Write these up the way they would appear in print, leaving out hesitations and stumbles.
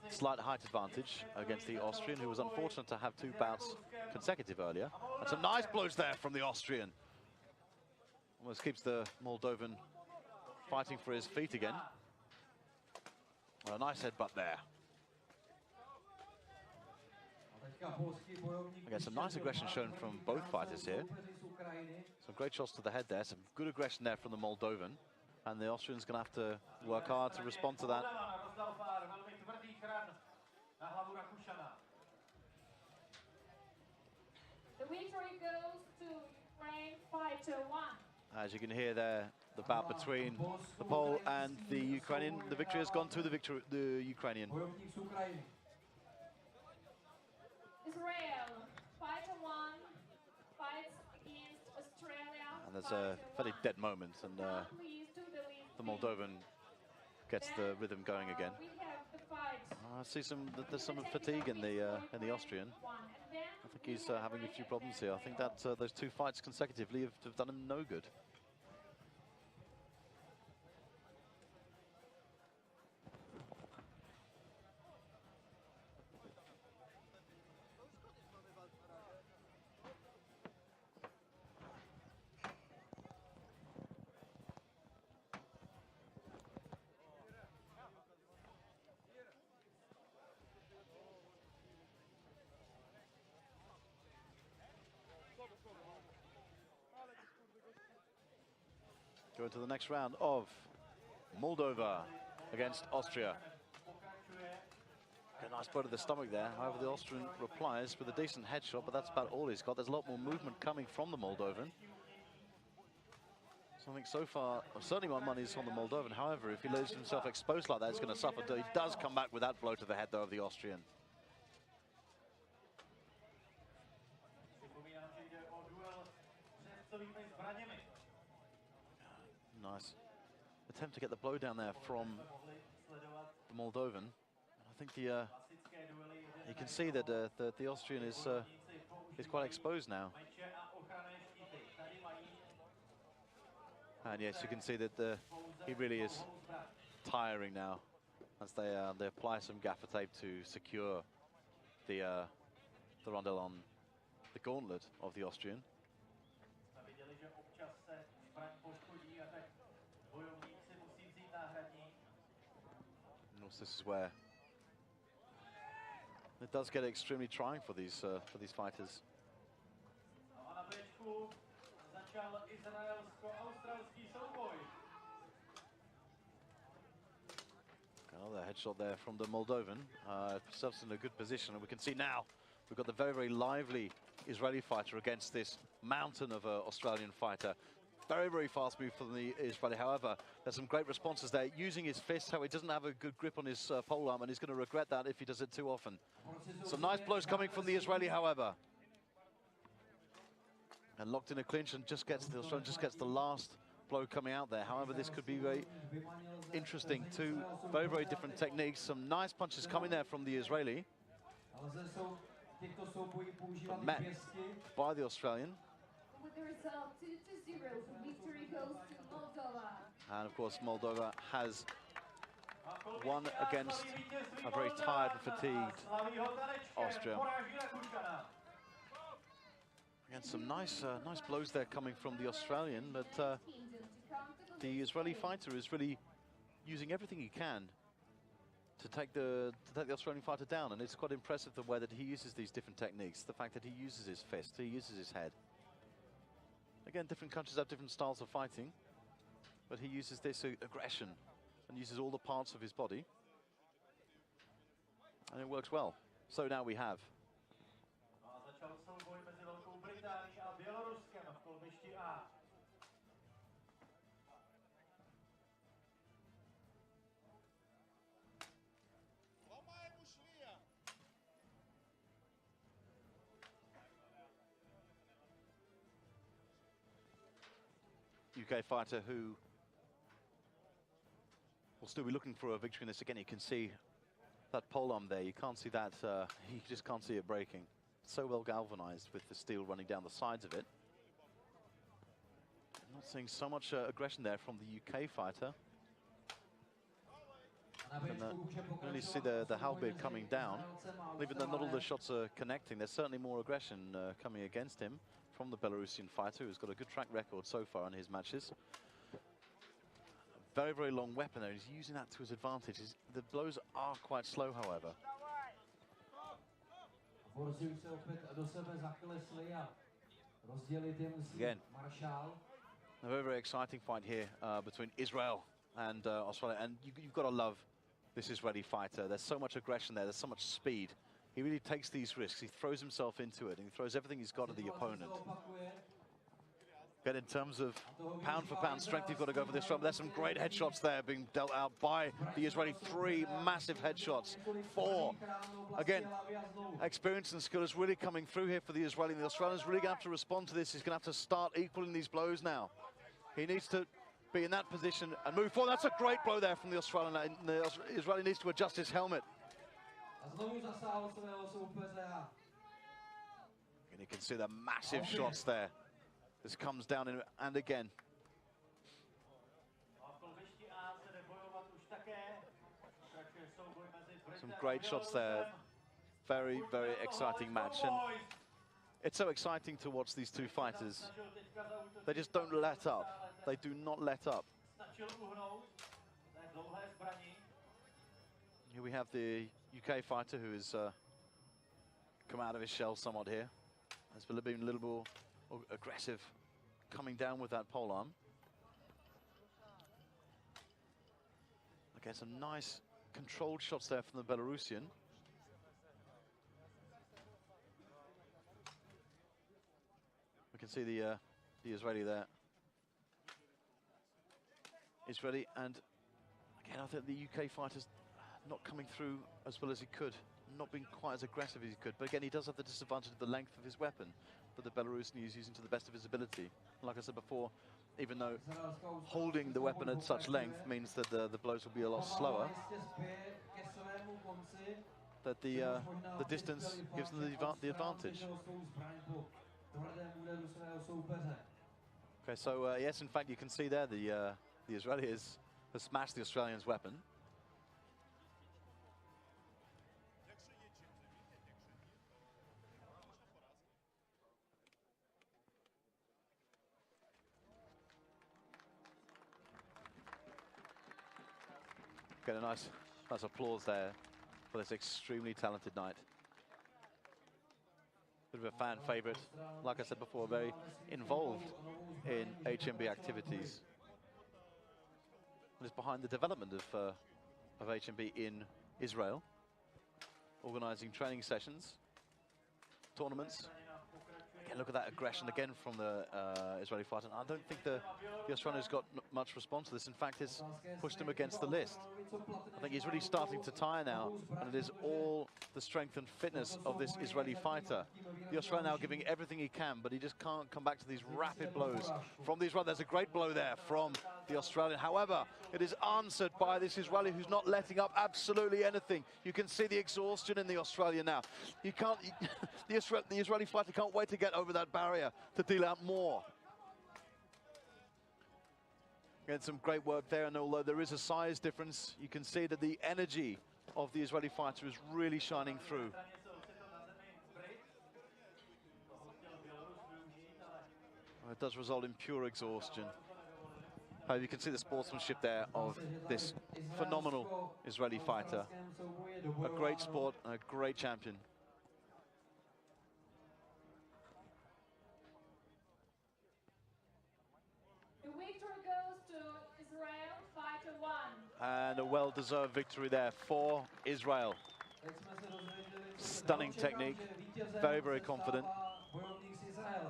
slight height advantage against the Austrian, who was unfortunate to have 2 bouts consecutive earlier. And some nice blows there from the Austrian. Almost keeps the Moldovan fighting for his feet again. Well, a nice headbutt there. Again, some nice aggression shown from both fighters here. Some great shots to the head there. Some good aggression there from the Moldovan. And the Austrian's going to have to work hard to respond to that. The victory goes to Ukraine fighter 1. As you can hear there, the bout between the Pole and the Ukrainian. The victory has gone to the Ukrainian. Israel, fighter 1, fights against Australia. And there's a very dead moment, and the Moldovan gets the rhythm going again. I see there's some fatigue in the Austrian. I think he's having a few problems here. I think that those 2 fights consecutively have done him no good. Go into the next round of Moldova against Austria. A nice blow to the stomach there. However, the Austrian replies with a decent headshot, but that's about all he's got. There's a lot more movement coming from the Moldovan. So I think so far, certainly my money's on the Moldovan. However, if he leaves himself exposed like that, he's going to suffer. He does come back with that blow to the head, though, of the Austrian. Nice attempt to get the blow down there from the Moldovan. I think you can see that the Austrian is quite exposed now. And yes, you can see that he really is tiring now, as they apply some gaffer tape to secure the rondel on the gauntlet of the Austrian. And also, this is where it does get extremely trying for these fighters. Another headshot there from the Moldovan. Himself in a good position, and we can see now we've got the very, very lively Israeli fighter against this mountain of an Australian fighter. Very, very fast move from the Israeli. However, there's some great responses there. Using his fists, how he doesn't have a good grip on his polearm, and he's going to regret that if he does it too often. Some nice blows coming from the Israeli, however. And locked in a clinch, and the Australian just gets the last blow coming out there. However, this could be very interesting. 2 very, very different techniques. Some nice punches coming there from the Israeli. But met by the Australian. With the result 2-0, victory goes to Moldova. And of course, Moldova has won against a very tired and fatigued Austria. Again, some nice blows there coming from the Australian, but the Israeli fighter is really using everything he can to take the Australian fighter down, and it's quite impressive the way that he uses these different techniques. The fact that he uses his fist, he uses his head. Again, different countries have different styles of fighting, but he uses this aggression and uses all the parts of his body, and it works well. So now we have UK fighter who will still be looking for a victory in this. Again, you can see that polearm there. You can't see that, you just can't see it breaking. So well galvanized with the steel running down the sides of it. I'm not seeing so much aggression there from the UK fighter. You can really see the halberd coming down. Even though not all the shots are connecting, there's certainly more aggression coming against him from the Belarusian fighter, who's got a good track record so far in his matches. A very, very long weapon there. He's using that to his advantage. The blows are quite slow, however. Again, a very, very exciting fight here between Israel and Australia. And you've got to love this Israeli fighter. There's so much aggression there. There's so much speed. He really takes these risks. He throws himself into it, and he throws everything he's got at the opponent. Again, in terms of pound-for-pound strength, you've got to go for this one. There's some great headshots there being dealt out by the Israeli. 3 massive headshots. 4. Again, experience and skill is really coming through here for the Israeli. The Australian's really going to have to respond to this. He's going to have to start equaling these blows now. He needs to be in that position and move forward. That's a great blow there from the Australian. The Israeli needs to adjust his helmet. And you can see the massive shots there. This comes down in, and again. Some great shots there. Very, very exciting match. And it's so exciting to watch these two fighters. They just don't let up. They do not let up. Here we have the UK fighter who has come out of his shell somewhat here. Has been a little more aggressive coming down with that polearm. Again, some nice controlled shots there from the Belarusian. We can see the Israeli there. Israeli, and again, I think the UK fighter's not coming through as well as he could, not being quite as aggressive as he could. But again, he does have the disadvantage of the length of his weapon that the Belarusian is using to the best of his ability. Like I said before, even though holding the weapon at such length means that the blows will be a lot slower, that the distance gives them the advantage. Okay, so yes, in fact, you can see there the Israeli has smashed the Australian's weapon. Get a nice applause there for this extremely talented knight. Bit of a fan favorite, like I said before, very involved in HMB activities. And is behind the development of HMB in Israel, organizing training sessions, tournaments. Again, look at that aggression again from the Israeli fighter. And I don't think the Australian has got much response to this. In fact, it's pushed him against the list. I think he's really starting to tire now, and it is all the strength and fitness of this Israeli fighter. The Australian now giving everything he can, but he just can't come back to these rapid blows from the Israeli. There's a great blow there from the Australian. However, it is answered by this Israeli who's not letting up absolutely anything. You can see the exhaustion in the Australian now. You can't, the Israeli fighter can't wait to get over that barrier to deal out more. Again, some great work there, and although there is a size difference, you can see that the energy of the Israeli fighter is really shining through. It does result in pure exhaustion. You can see the sportsmanship there of this phenomenal Israeli fighter. A great sport, and a great champion. The victory goes to Israel, fighter 1. And a well-deserved victory there for Israel. Stunning technique, very, very confident,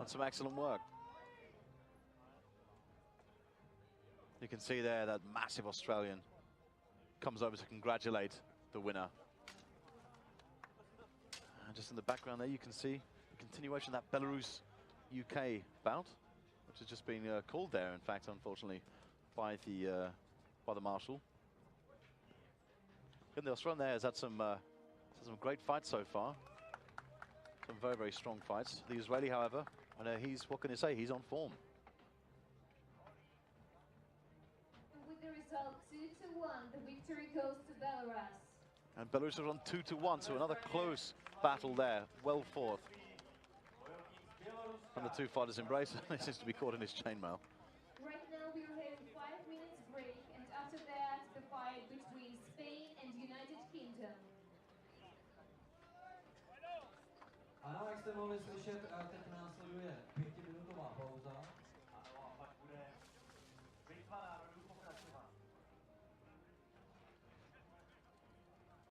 and some excellent work. You can see there that massive Australian comes over to congratulate the winner. And just in the background there, you can see the continuation of that Belarus-UK bout, which has just been called there, in fact, unfortunately, by the marshal. And the Australian there has had some great fights so far. Some very, very strong fights. The Israeli, however, I know what can you say? He's on form. With the result 2-1. 2-1. The victory goes to Belarus. And Belarus are on 2-1, so another close battle there, well fought. And the two fighters embrace, and he seems to be caught in his chainmail. Right now we are having 5 minutes break, and after that the fight between Spain and United Kingdom. Ano, jak jste mohli slyšet, teď následuje